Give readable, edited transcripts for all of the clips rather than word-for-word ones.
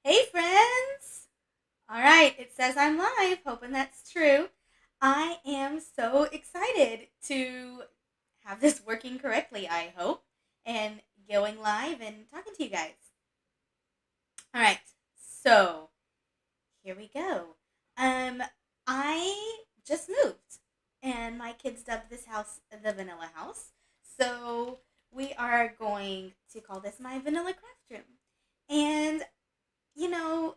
Hey, friends! All right, it says I'm live, hoping that's true. I am so excited to have this working correctly, I hope, and going live and talking to you guys. All right, so here we go. Um, I just moved, and my kids dubbed this house the Vanilla House. So we are going to call this my Vanilla Craftroom. And, you know,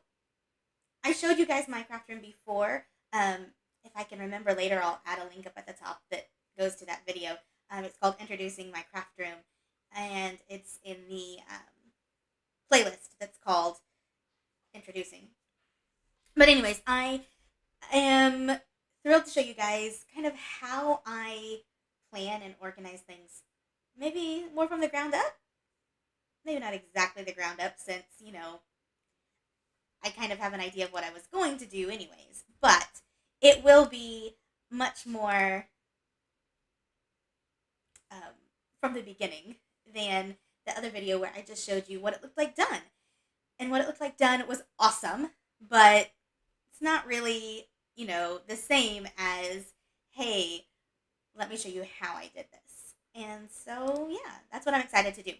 I showed you guys my craft room before. If I can remember later, I'll add a link up at the top that goes to that video. It's called Introducing My Craft Room, and it's in the playlist that's called Introducing. But, anyways, I am thrilled to show you guys kind of how I plan and organize things. Maybe more from the ground up. Maybe not exactly the ground up, since, I kind of have an idea of what I was going to do, anyways. But it will be much more um, from the beginning than the other video where I just showed you what it looked like done. And what it looked like done was awesome, but it's not really, the same as, hey, let me show you how I did this. And so, yeah, that's what I'm excited to do.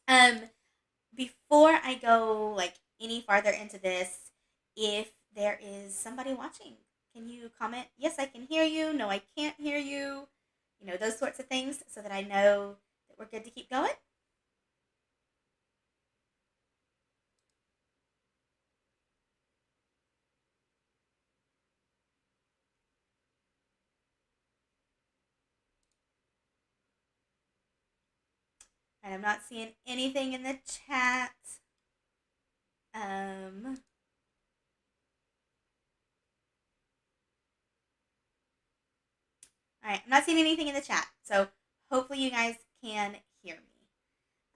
Um, Before I go like any farther into this, if there is somebody watching, can you comment? Yes, I can hear you. No, I can't hear you. Those sorts of things, so that I know that we're good to keep going. And I'm not seeing anything in the chat. Um, all right, I'm not seeing anything in the chat, so hopefully you guys can hear me.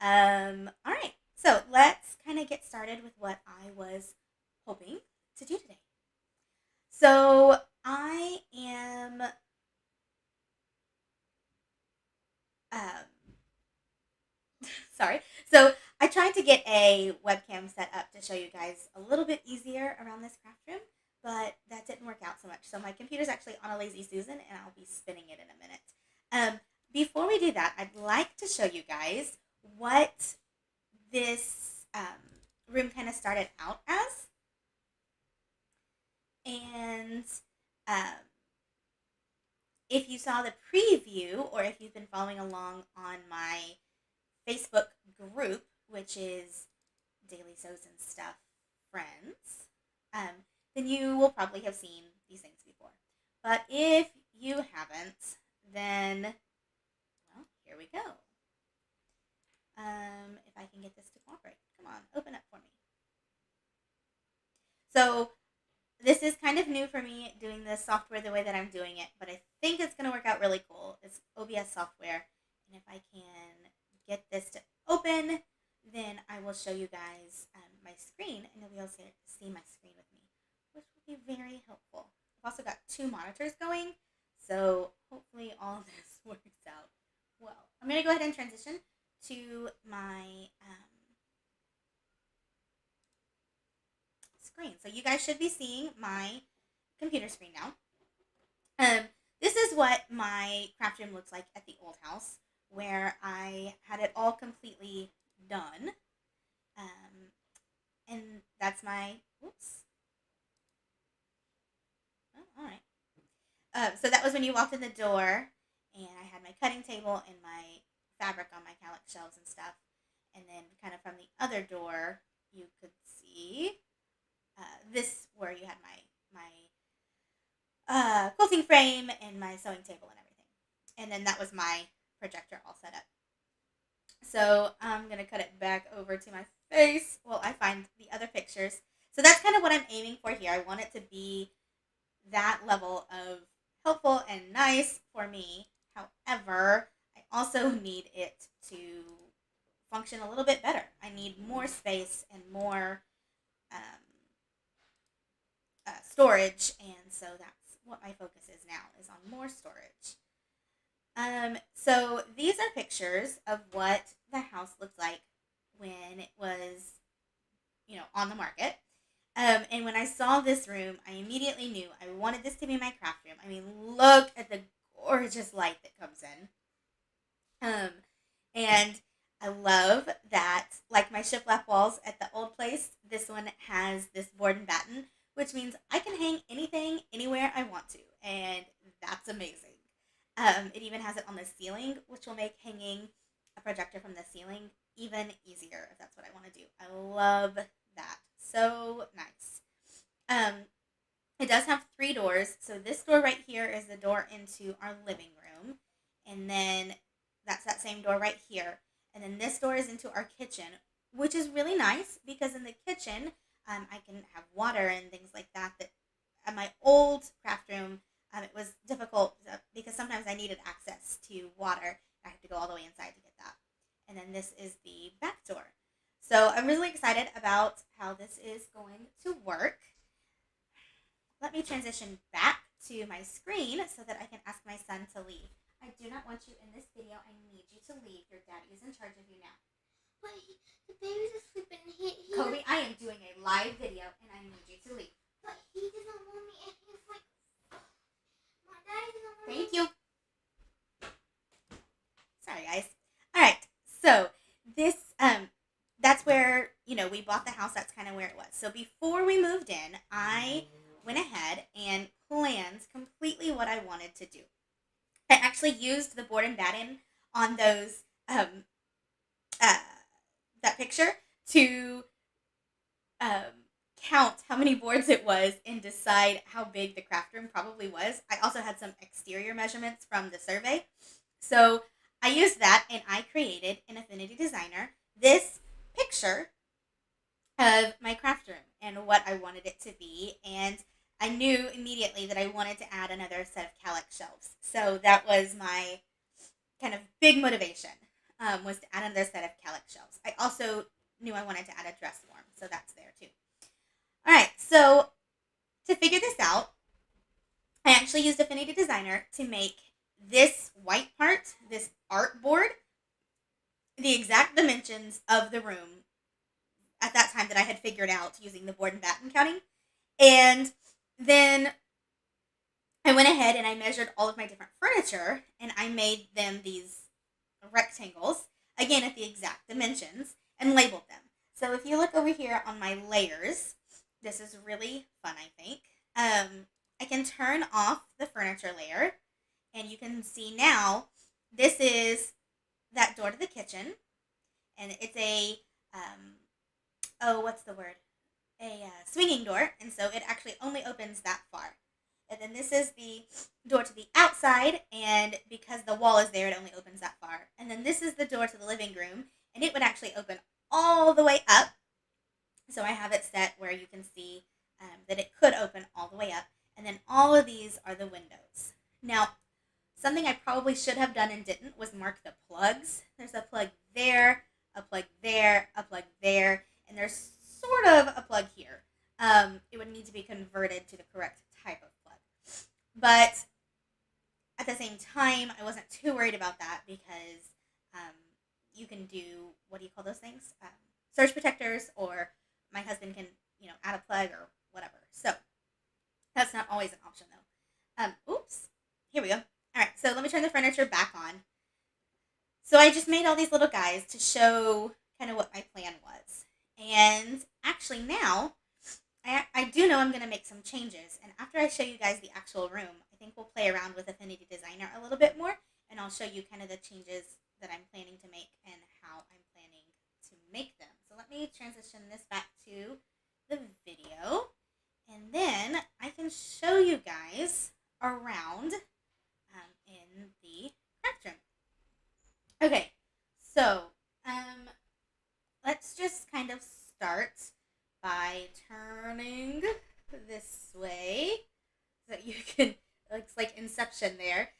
All right, so let's kind of get started with what I was hoping to do today. So I am um, sorry. So I tried to get a webcam set up to show you guys a little bit easier around this craft room, but that didn't work out so much. So my computer's actually on a lazy Susan, and I'll be spinning it in a minute. Before we do that, I'd like to show you guys what this room kind of started out as. And um, if you saw the preview, or if you've been following along on my Facebook group, which is Daily Sews and Stuff Friends, then you will probably have seen these things before. But if you haven't, then, well, here we go. If I can get this to cooperate. Come on, open up for me. So this is kind of new for me, doing this software the way that I'm doing it, but I think it's going to work out really cool. It's OBS software, and if I can get this to open, then I will show you guys my screen, and you'll be able to see my screen with me, which will be very helpful. I've also got two monitors going, so hopefully all of this works out well. I'm going to go ahead and transition to my screen. So you guys should be seeing my computer screen now. This is what my craft room looks like at the old house, where I had it all completely done. And that's my, oops. Oh, all right. So that was when you walked in the door, and I had my cutting table and my fabric on my calyx shelves and stuff. And then kind of from the other door, you could see this, where you had my quilting frame and my sewing table and everything. And then that was my projector all set up. So I'm going to cut it back over to my face while I find the other pictures. So that's kind of what I'm aiming for here. I want it to be that level of helpful and nice for me. However, I also need it to function a little bit better. I need more space and more um, storage, and so that's what my focus is now, is on more storage. So these are pictures of what the house looked like when it was, on the market. And when I saw this room, I immediately knew I wanted this to be my craft room. I mean, look at the gorgeous light that comes in. And I love that, like my shiplap walls at the old place, this one has this board and batten, which means I can hang anything anywhere I want to, and that's amazing. It even has it on the ceiling, which will make hanging a projector from the ceiling even easier if that's what I want to do. I love that. So nice. Um, it does have 3 doors. So this door right here is the door into our living room. And then that's that same door right here. And then this door is into our kitchen, which is really nice because in the kitchen, I can have water and things like that. That at my old craft room, it was difficult because sometimes I needed access to water. I had to go all the way inside to get that. And then this is the back door. So I'm really excited about how this is going to work. Let me transition back to my screen so that I can ask my son to leave. I do not want you in this video. I need you to leave. Your daddy is in charge of you now. But the baby's asleep and he Kobe, I am doing a live video and I need you to leave. But he doesn't want me and he's like, my daddy doesn't want me. Thank you. Sorry, guys. All right. So this, that's where, we bought the house. That's kind of where it was. So before we moved in, I went ahead and planned completely what I wanted to do. I actually used the board and batten on those, that picture to count how many boards it was and decide how big the craft room probably was. I also had some exterior measurements from the survey. So I used that and I created in Affinity Designer this picture of my craft room and what I wanted it to be. And I knew immediately that I wanted to add another set of Calyx shelves. So that was my kind of big motivation, was to add another set of Calyx shelves. I also knew I wanted to add a dress form, so that's there too. All right, so to figure this out, I actually used Affinity Designer to make this white part, this art board, the exact dimensions of the room at that time that I had figured out using the board and batten counting. And then I went ahead and I measured all of my different furniture and I made them these rectangles, again at the exact dimensions, and labeled them. So if you look over here on my layers, this is really fun, I think. I can turn off the furniture layer and you can see now this is that door to the kitchen, and it's a, what's the word? A swinging door, and so it actually only opens that far. And then this is the door to the outside, and because the wall is there, it only opens that far. And then this is the door to the living room, and it would actually open all the way up. So I have it set where you can see that it could open all the way up. And then all of these are the windows. Now, something I probably should have done and didn't was mark the plugs. There's a plug there, a plug there, a plug there, and there's sort of a plug here. It would need to be converted to the correct type of plug. But at the same time, I wasn't too worried about that because you can do, what do you call those things? Surge protectors, or my husband can, add a plug or whatever. So that's not always an option though. Oops. Here we go. All right, so let me turn the furniture back on. So I just made all these little guys to show kind of what my plan was. And actually now, I do know I'm going to make some changes. And after I show you guys the actual room, I think we'll play around with Affinity Designer a little bit more. And I'll show you kind of the changes that I'm planning to make and how I'm planning to make them. So let me transition this back to the video. And then I can show you guys around in the craft room. Okay, so let's just kind of start by turning this way so that you can, it looks like Inception there.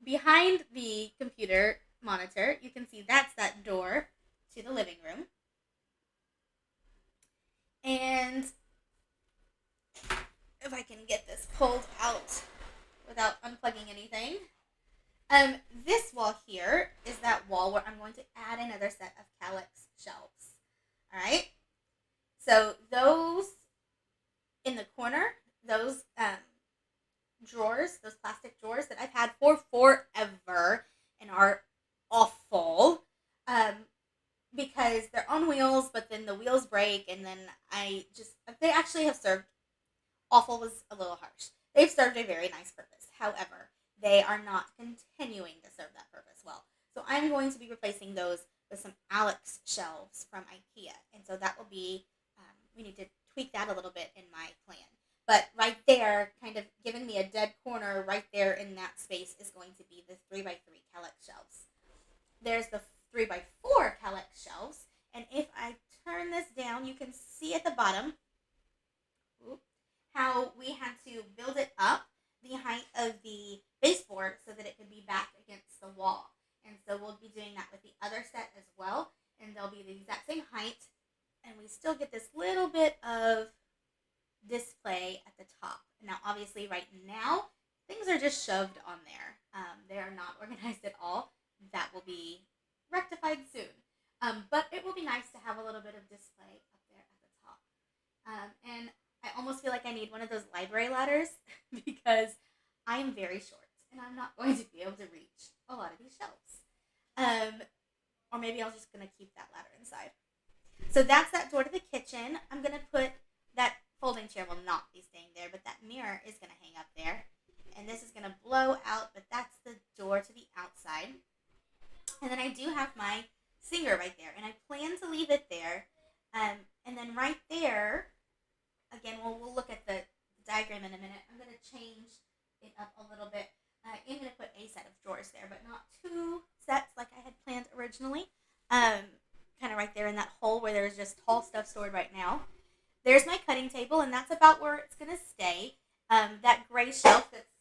Behind the computer monitor, you can see that's that door to the living room. And if I can get this pulled out without unplugging anything. This wall here is that wall where I'm going to add another set of Calyx shelves. All right. So those in the corner, those drawers, those plastic drawers that I've had for forever and are awful, um, because they're on wheels, but then the wheels break, and then they actually have served, awful was a little harsh. They've served a very nice purpose. However, they are not continuing to serve that purpose well. So I'm going to be replacing those with some Alex shelves from IKEA. And so that will be, we need to tweak that a little bit in my plan. But right there, kind of giving me a dead corner right there in that space is going to be the 3x3 Calyx shelves. There's the 3x4 Calyx shelves. And if I turn this down, you can see at the bottom how we had to build it up the height of the baseboard so that it could be back against the wall. And so we'll be doing that with the other set as well. And they'll be the exact same height. And we still get this little bit of display at the top. Now, obviously, right now, things are just shoved on there. They are not organized at all. That will be rectified soon. But it will be nice to have a little bit of display up there at the top. And I almost feel like I need one of those library ladders because I am very short and I'm not going to be able to reach a lot of these shelves. Or maybe I'm just going to keep that ladder inside. So that's that door to the kitchen. I'm going to put that folding chair will not be staying there, but that mirror is going to hang up there. And this is going to blow out, but that's the door to the outside. And then I do have my singer right there, and I plan to leave it there. And then right there, again, we'll look at the diagram in a minute. I'm going to change it up a little bit. I am going to put a set of drawers there, but not two sets like I had planned originally. Kind of right there in that hole where there's just tall stuff stored right now. There's my cutting table, and that's about where it's going to stay. That gray shelf that's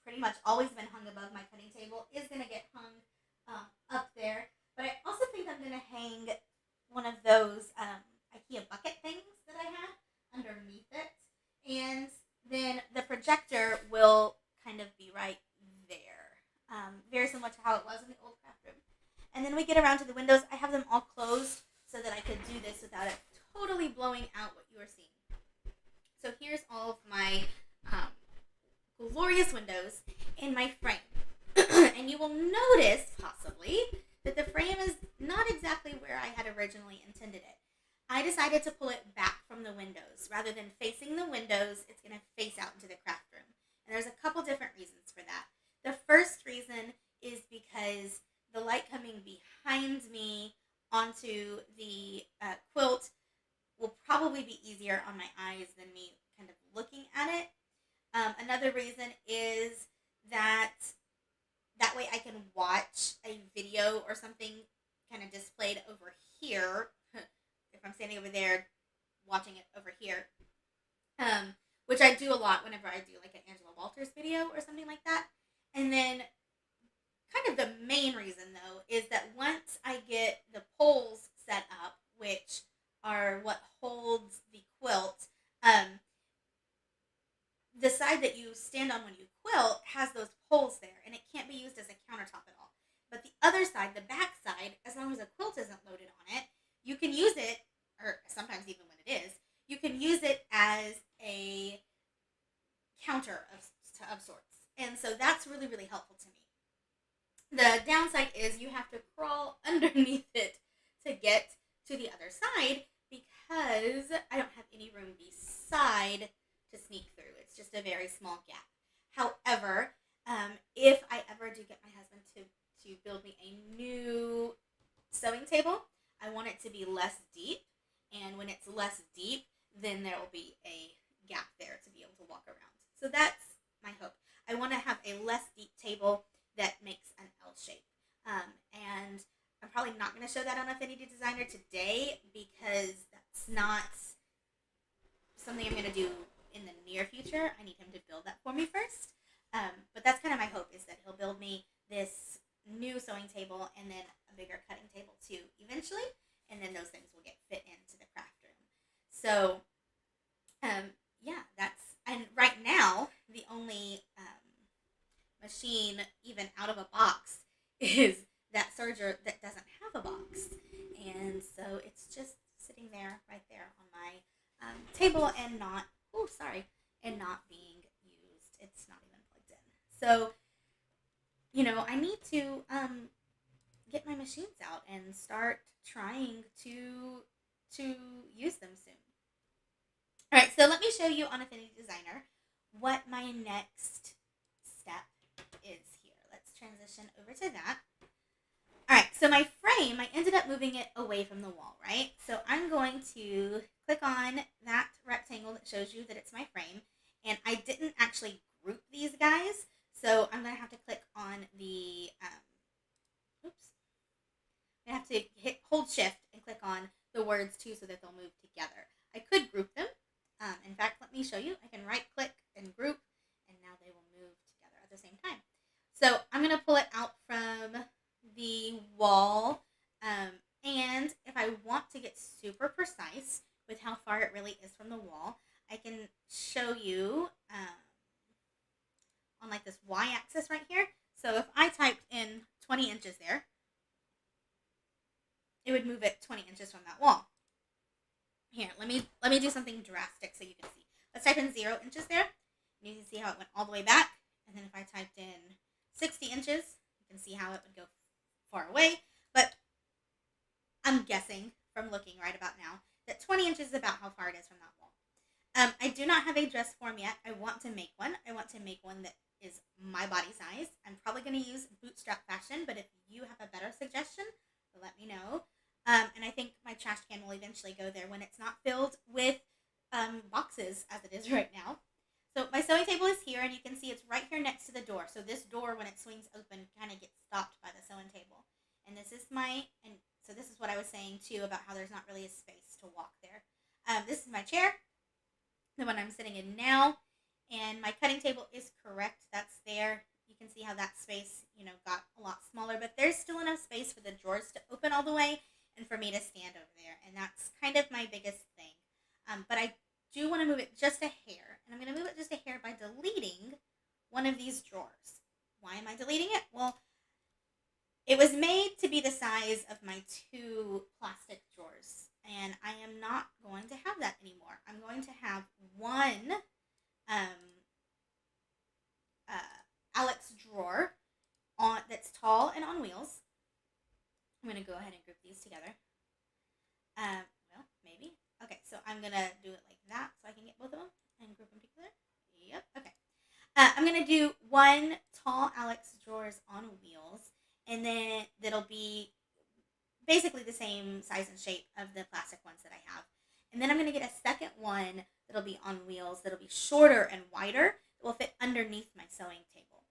pretty much always been hung above my cutting table is going to get hung up there. But I also think I'm going to hang one of those IKEA bucket things that I have underneath it. And then the projector will kind of be right there. Very similar to how it was in the old craft room. And then we get around to the windows. I have them all closed so that I could do this without it totally blowing out what you are seeing. So here's all of my glorious windows in my frame. And you will notice, possibly, that the frame is not exactly where I had originally intended it. I decided to pull it back from the windows. Rather than facing the windows, it's going to face out into the craft room. And there's a couple different reasons for that. The first reason is because the light coming behind me onto the quilt will probably be easier on my eyes than me kind of looking at it. Another reason is that way I can watch a video or something kind of displayed over here. If I'm standing over there watching it over here, which I do a lot whenever I do like an Angela Walters video or something like that. And then kind of the main reason though is that once I get the poles set up, which are what holds the quilt, the side that you stand on when you quilt has those poles there, and it can't be used as a countertop at all. But the other side, the back side, as long as a quilt isn't loaded on it, you can use it, or sometimes even when it is, you can use it as a counter of sorts. And so that's really, really helpful to me. The downside is you have to crawl underneath it to get to the other side because I don't have any room beside to sneak through. It's just a very small gap. However, if I ever do get my husband to build me a new sewing table, I want it to be less deep. And when it's less deep, then there will be a gap there to be able to walk around. So that's my hope. I want to have a less deep table that makes an L shape. And I'm probably not going to show that on Affinity Designer today because that's not something I'm going to do in the near future. I need him to build that for me first. But that's kind of my hope, is that he'll build me this new sewing table and then a bigger cutting table too eventually. And then those things will get fit into the craft room. So, yeah, and right now, the only machine even out of a box is that serger that doesn't have a box. And so it's just sitting there, right there table and not, oh, sorry, and not being used. It's not even plugged in. So, I need to get my machines out and start trying to use them soon. All right, so let me show you on Affinity Designer what my next step is here. Let's transition over to that. All right, so my frame, I ended up moving it away from the wall, right? So I'm going to click on that rectangle that shows you that it's my frame. And I didn't actually group these guys, so I'm going to have to click on the, oops. I have to hold shift and click on the words too so that they'll move together. I could group them. In fact, let me show you. I can right click and group, and now they will move together at the same time. So I'm going to pull it out from the wall. And if I want to get super precise with how far it really is from the wall, I can show you on like this y-axis right here. So if I typed in 20 inches there, it would move it 20 inches from that wall. Here, let me do something drastic so you can see. Let's type in 0 inches there. And you can see how it went all the way back. And then if I typed in 60 inches, you can see how it would go far away. But I'm guessing from looking right about now that 20 inches is about how far it is from that wall. I do not have a dress form yet. I want to make one. I want to make one that is my body size. I'm probably going to use bootstrap fashion, but if you have a better suggestion, let me know. And I think my trash can will eventually go there when it's not filled with boxes as it is right now. So my sewing table is here, and you can see it's right here next to the door. So this door, when it swings open, kind of gets stopped by the sewing table. And this is so this is what I was saying too about how there's not really a space to walk there. This is my chair, the one I'm sitting in now, and my cutting table is correct. That's there. You can see how that space, got a lot smaller, but there's still enough space for the drawers to open all the way and for me to stand over there. And that's kind of my biggest thing. But I do want to move it just a hair. And I'm going to move it just a hair by deleting one of these drawers. Why am I deleting it? Well, it was made to be the size of my 2 plastic drawers. And I am not going to have that anymore. I'm going to have one Alex drawer that's tall and on wheels. I'm going to go ahead and group these together. Well, maybe. Okay, so I'm going to do it like that so I can get both of them and group them together. Yep, okay. I'm going to do one tall Alex drawers on wheels, and then that'll be basically the same size and shape of the plastic ones that I have. And then I'm going to get a second one that'll be on wheels, that'll be shorter and wider, that will fit underneath my sewing table.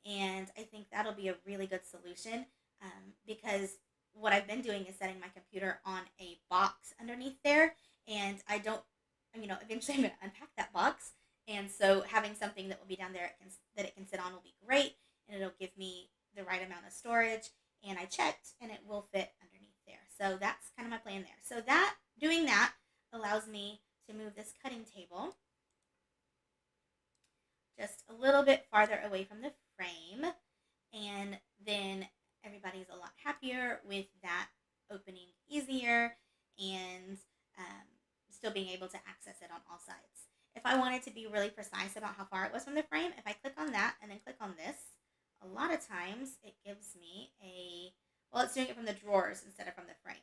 And I think that'll be a really good solution because what I've been doing is setting my computer on a box underneath there, and I don't, eventually I'm going to unpack that box, and so having something that will be down there that it can sit on will be great, and it'll give me the right amount of storage, and I checked, and it will fit underneath there. So that's kind of my plan there. So doing that allows me to move this cutting table just a little bit farther away from the frame, and then everybody's a lot happier with that opening easier and still being able to access it on all sides. If I wanted to be really precise about how far it was from the frame, if I click on that and then click on this, a lot of times it gives me it's doing it from the drawers instead of from the frame.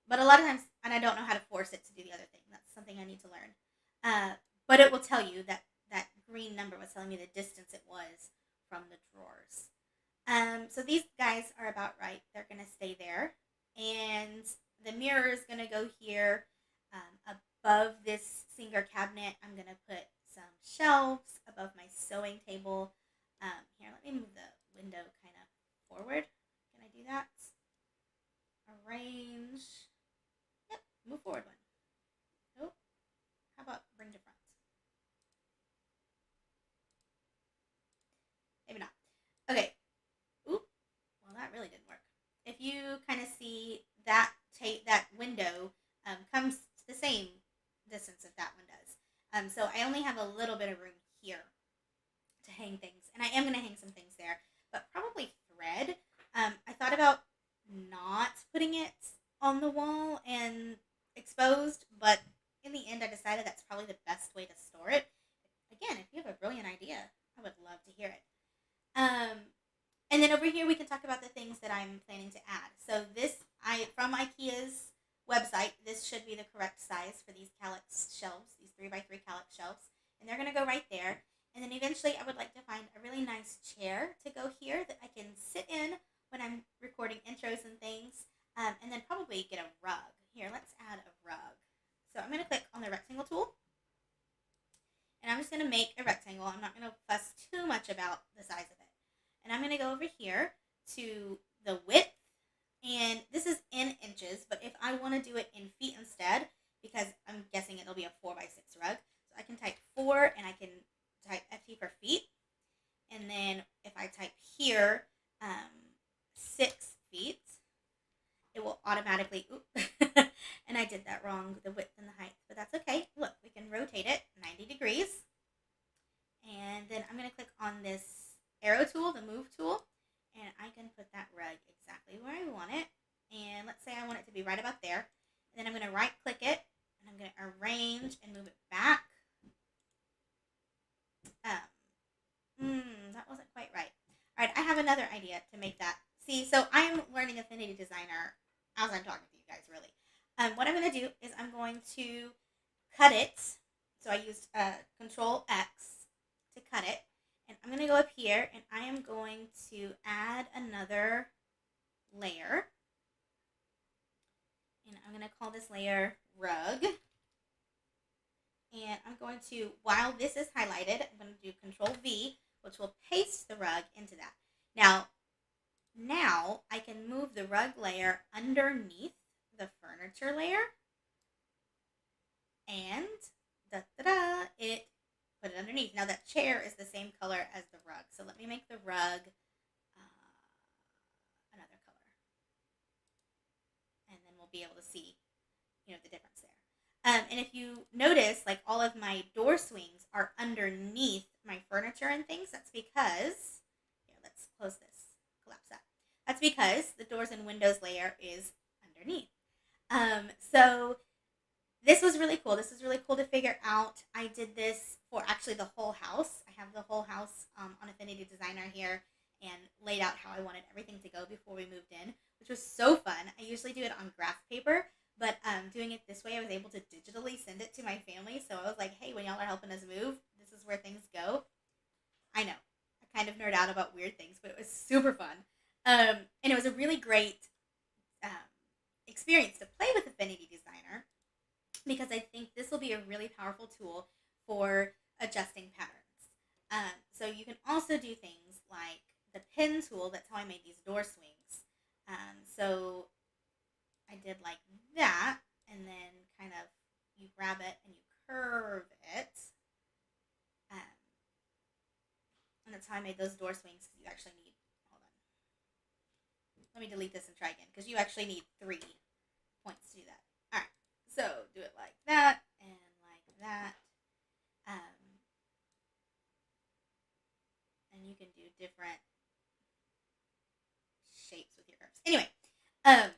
But a lot of times, and I don't know how to force it to do the other thing. That's something I need to learn. But it will tell you that green number was telling me the distance it was from the drawers. So these guys are about right. They're going to stay there. And the mirror is going to go here above this Singer cabinet. I'm going to put some shelves above my sewing table. Here, let me move the window kind of forward. Can I do that? Arrange. Yep, move forward one. Oh, how about bring to front? Maybe not. Okay. Oop. Well, that really didn't work. If you kind of see that window comes to the same distance that one does. So I only have a little bit of room here to hang things, and I am going to hang some things there, but probably thread. I thought about not putting it on the wall and exposed, but in the end I decided then over here we can talk about the things that I'm planning to add. So this, from IKEA's website, this should be the correct size for these calyx shelves, these 3x3 calyx shelves. And they're going to go right there. And then eventually I would like to find a really nice chair to go here that I can sit in when I'm recording intros and things. And then probably get a rug. Here, let's add a rug. So I'm going to click on the rectangle tool. And I'm just going to make a rectangle. I'm not going to fuss too much about the size of it. And I'm going to go over here to the width. And this is in inches, but if I want to do it in feet instead, because I'm guessing it'll be a 4x6 rug, so I can type 4 and I can type FT for feet. And then if I type here 6 feet, it will automatically, and I did that wrong, the width and the height, but that's okay. Look, we can rotate it 90 degrees. And then I'm going to click on this arrow tool, the move tool, and I can put that rug exactly where I want it. And let's say I want it to be right about there. And then I'm going to right click it, and I'm going to arrange and move it back. That wasn't quite right. All right, I have another idea to make that. See, so I'm learning Affinity Designer as I'm talking to you guys, really. What I'm going to do is I'm going to cut it. So I used Control X to cut it. And I'm going to go up here and I am going to add another layer. And I'm going to call this layer Rug. And I'm going to, while this is highlighted, I'm going to do Control V, which will paste the rug into that. Now I can move the rug layer underneath the furniture layer. And it put it underneath. Now that chair is the same color as the rug. So let me make the rug another color. And then we'll be able to see, the difference there. And if you notice, like all of my door swings are underneath my furniture and things, that's because, let's close this, collapse that. That's because the doors and windows layer is underneath. So this was really cool. This was really cool to figure out. I did this for actually the whole house. I have the whole house on Affinity Designer here and laid out how I wanted everything to go before we moved in, which was so fun. I usually do it on graph paper, but doing it this way, I was able to digitally send it to my family. So I was like, hey, when y'all are helping us move, this is where things go. I know, I kind of nerd out about weird things, but it was super fun. And it was a really great experience to play with Affinity Designer, because I think this will be a really powerful tool for adjusting patterns. So you can also do things like the pin tool. That's how I made these door swings. So I did like that, and then kind of you grab it and you curve it. And that's how I made those door swings, because you actually need, hold on. Let me delete this and try again, because you actually need 3 points to do that. Alright, so do it like that, and like that. And you can do different shapes with your curves. Anyway, I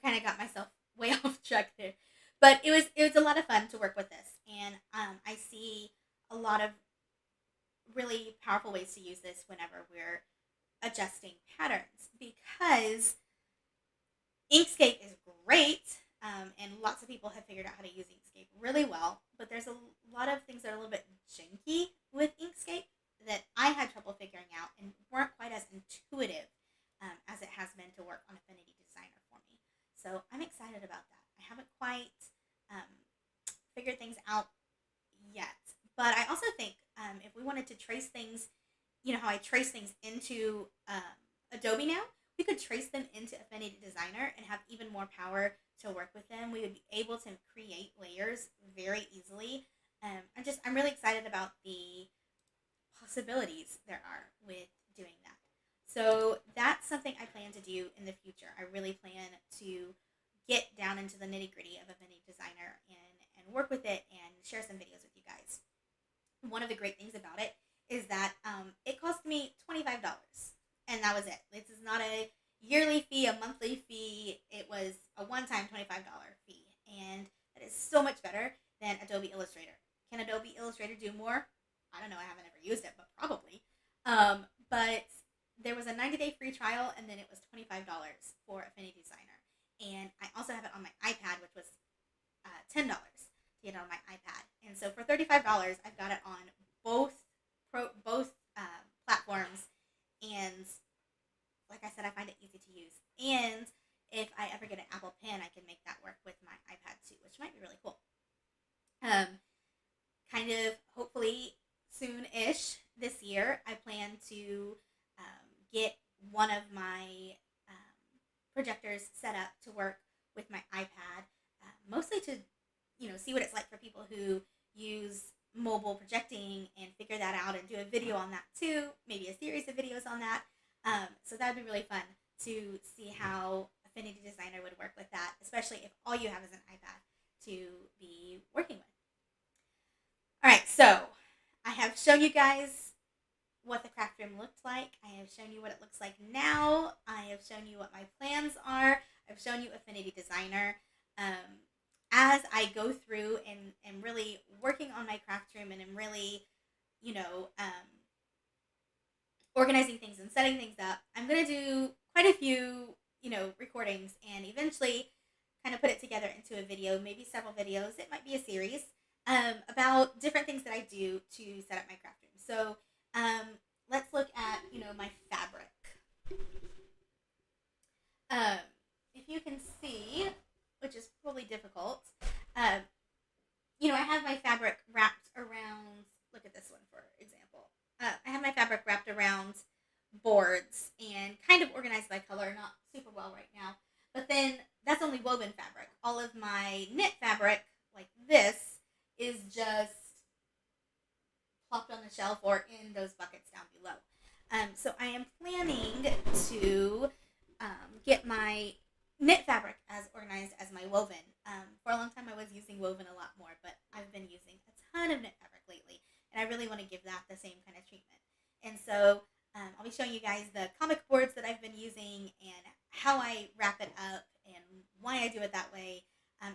kind of got myself way off track there. But it was a lot of fun to work with this. And I see a lot of really powerful ways to use this whenever we're adjusting patterns, because Inkscape is great, and lots of people have figured out how to use Inkscape really well, but there's a lot of things that are a little bit janky with Inkscape that I had trouble figuring out and weren't quite as intuitive as it has been to work on Affinity Designer for me. So I'm excited about that. I haven't quite figured things out yet, but I also think if we wanted to trace things, how I trace things into Adobe now, we could trace them into Affinity Designer and have even more power to work with them. We would be able to create layers very easily. I'm really excited about the possibilities there are with doing that. So that's something I plan to do in the future. I really plan to get down into the nitty-gritty of Affinity Designer and work with it and share some videos with you guys. One of the great things about it is that it cost me $25, and that was it. This is not a yearly fee, a monthly fee. It was a one-time $25 fee, and that is so much better than Adobe Illustrator. Can Adobe Illustrator do more? I don't know. I haven't ever used it, but probably. But there was a 90-day free trial, and then it was $25 for Affinity Designer. And I also have it on my iPad, which was $10 to get it on my iPad. And so for $35, I've got it on both platforms. And like I said, I find it easy to use. And if I ever get an Apple Pen, I can make that work with my iPad too, which might be really cool. Kind of hopefully soon-ish this year, I plan to get one of my projectors set up to work with my iPad, mostly to see what it's like for people who use mobile projecting and figure that out and do a video on that too, maybe a series of videos on that. So that would be really fun to see how Affinity Designer would work with that, especially if all you have is an iPad to be working with. All right, so I have shown you guys what the craft room looked like. I have shown you what it looks like now. I have shown you what my plans are. I've shown you Affinity Designer. As I go through and am really working on my craft room and am really, organizing things and setting things up, I'm going to do quite a few, recordings and eventually kind of put it together into a video, maybe several videos. It might be a series about different things that I do to set up my craft room. So let's look at, my fabric. If you can see, which is probably difficult, I have my fabric wrapped around, look at this one for example. I have my fabric wrapped around boards and kind of organized by color, not super well right now. But then that's only woven fabric. All of my knit fabric, like this, is just plopped on the shelf or in those buckets down below. So I am planning to get my knit fabric as organized as my woven. For a long time I was using woven a lot more, but I've been using a ton of knit fabric lately, and I really want to give that the same kind of treatment. And so I'll be showing you guys the comic boards that I've been using and how I wrap it up and why I do it that way.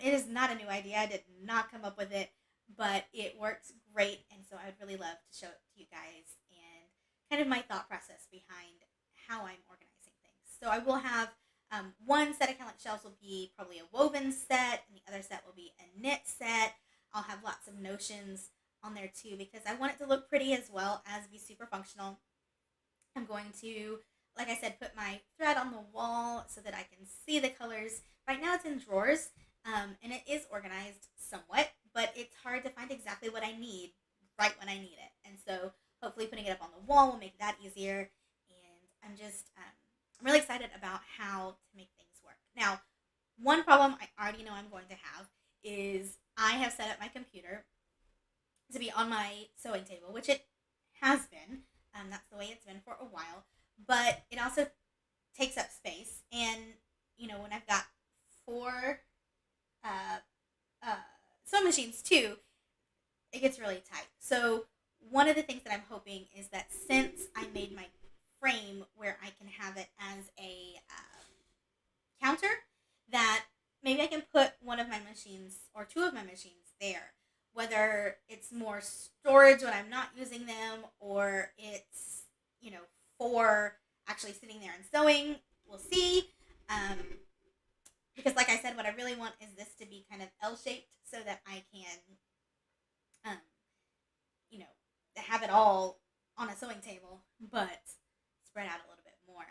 It is not a new idea. I did not come up with it, but it works great, and so I would really love to show it to you guys and kind of my thought process behind how I'm organizing things. So I will have one set of Catholic shelves will be probably a woven set, and the other set will be a knit set. I'll have lots of notions on there too because I want it to look pretty as well as be super functional. I'm going to, like I said, put my thread on the wall so that I can see the colors. Right now it's in drawers, and it is organized somewhat, but it's hard to find exactly what I need right when I need it. And so hopefully putting it up on the wall will make that easier. And I'm just I'm really excited about how to make things work. Now, one problem I already know I'm going to have is I have set up my computer to be on my sewing table, which it has been. That's the way it's been for a while. But it also takes up space. And, when I've got 4 sewing machines too, it gets really tight. So one of the things that I'm hoping is that since I made my frame where I can have it as a counter, that maybe I can put one of my machines or 2 of my machines there, whether it's more storage when I'm not using them or it's for actually sitting there and sewing. We'll see. Because like I said, what I really want is this to be kind of L-shaped so that I can have it all on a sewing table, but spread out a little bit more.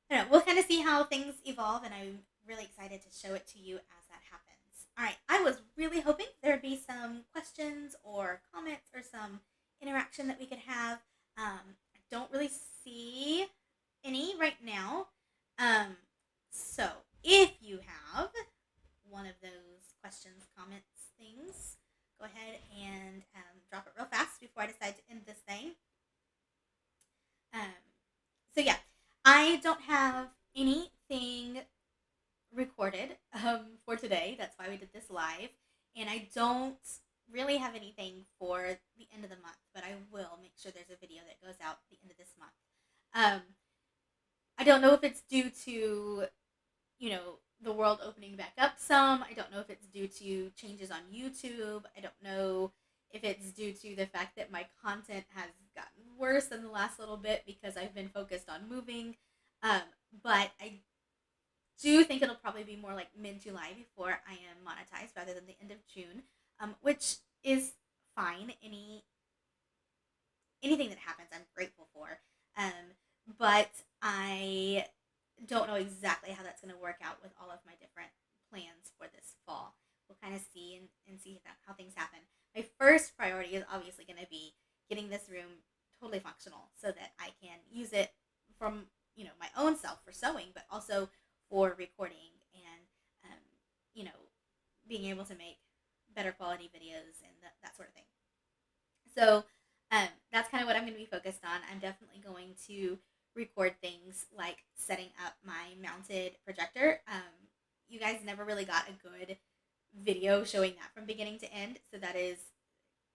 I don't know, we'll kind of see how things evolve, and I'm really excited to show it to you as that happens. All right, I was really hoping there would be some questions or comments or some interaction that we could have. I don't really see any right now. So if you have one of those questions, comments, things, go ahead and drop it real fast before I decide to end this thing. So yeah, I don't have anything recorded for today. That's why we did this live. And I don't really have anything for the end of the month, but I will make sure there's a video that goes out at the end of this month. I don't know if it's due to, the world opening back up some. I don't know if it's due to changes on YouTube. I don't know if it's due to the fact that my content has gotten worse in the last little bit because I've been focused on moving. Um, but I do think it'll probably be more like mid-July before I am monetized rather than the end of June, which is fine. Anything that happens, I'm grateful for. But I don't know exactly how that's going to work out with all of my different plans for this fall. We'll kind of see and see how things happen. My first priority is obviously going to be getting this room totally functional so that I can use it from my own self for sewing, but also for recording and um, you know being able to make better quality videos and that sort of thing. So that's kind of what I'm going to be focused on. I'm definitely going to record things like setting up my mounted projector. You guys never really got a good video showing that from beginning to end, so that is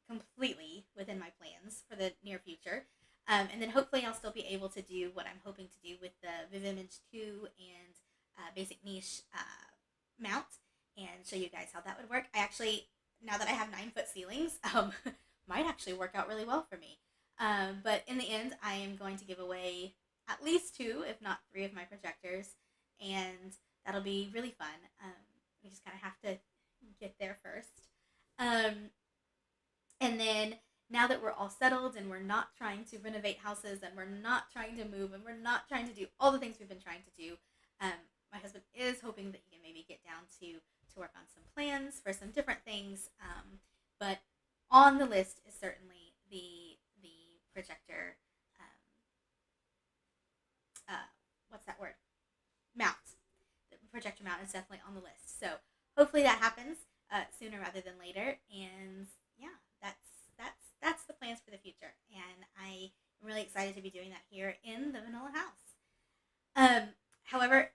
completely within my plans for the near future. And then hopefully I'll still be able to do what I'm hoping to do with the Vivimage 2 and Basic Niche mount and show you guys how that would work. I actually, now that I have 9-foot ceilings, might actually work out really well for me. But in the end, I am going to give away at least 2, if not 3 of my projectors, and that'll be really fun. We just kind of have to get there first. And then now that we're all settled and we're not trying to renovate houses and we're not trying to move and we're not trying to do all the things we've been trying to do, my husband is hoping that he can maybe get down to work on some plans for some different things. But on the list is certainly the projector. What's that word? Mount. The projector mount is definitely on the list. So hopefully that happens sooner rather than later. And yeah, that's the plans for the future. And I am really excited to be doing that here in the Vanilla house. However,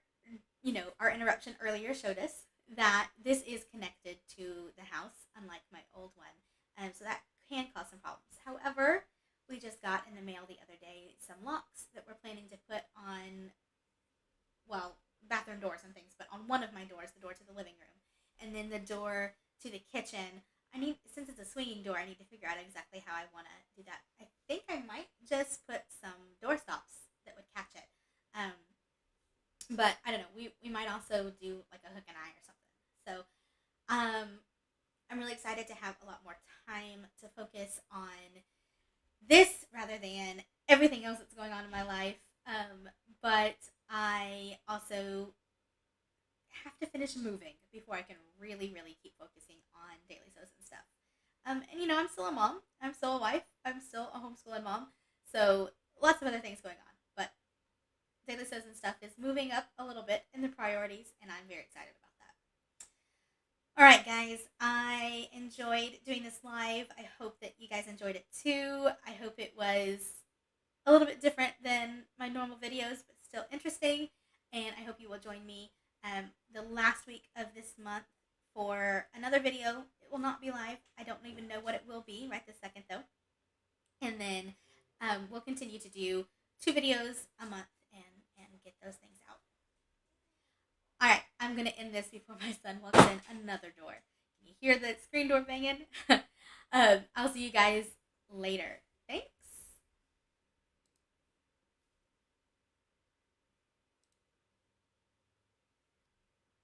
our interruption earlier showed us that this is connected to the house, unlike my old one. So that can cause some problems. However, we just got in the mail the other day some locks that we're planning to put on, well, bathroom doors and things, but on one of my doors, the door to the living room. And then the door to the kitchen, since it's a swinging door, I need to figure out exactly how I want to do that. I think I might just put some door stops that would catch it. But I don't know. We might also do like a hook and eye or something. So I'm really excited to have a lot more time to focus on this rather than everything else that's going on in my life. But I also have to finish moving before I can really, really keep focusing on daily sews and stuff. And I'm still a mom. I'm still a wife. I'm still a homeschooling mom. So lots of other things going on. But daily sews and stuff is moving up a little bit in the priorities, and I'm very excited about that. All right, guys. I enjoyed doing this live. I hope that you guys enjoyed it too. I hope it was a little bit different than my normal videos, but still interesting. And I hope you will join me the last week of this month for another video. It will not be live. I don't even know what it will be right this second, though. And then we'll continue to do 2 videos a month and get those things out. All right, I'm going to end this before my son walks in another door. Can you hear the screen door banging? I'll see you guys later.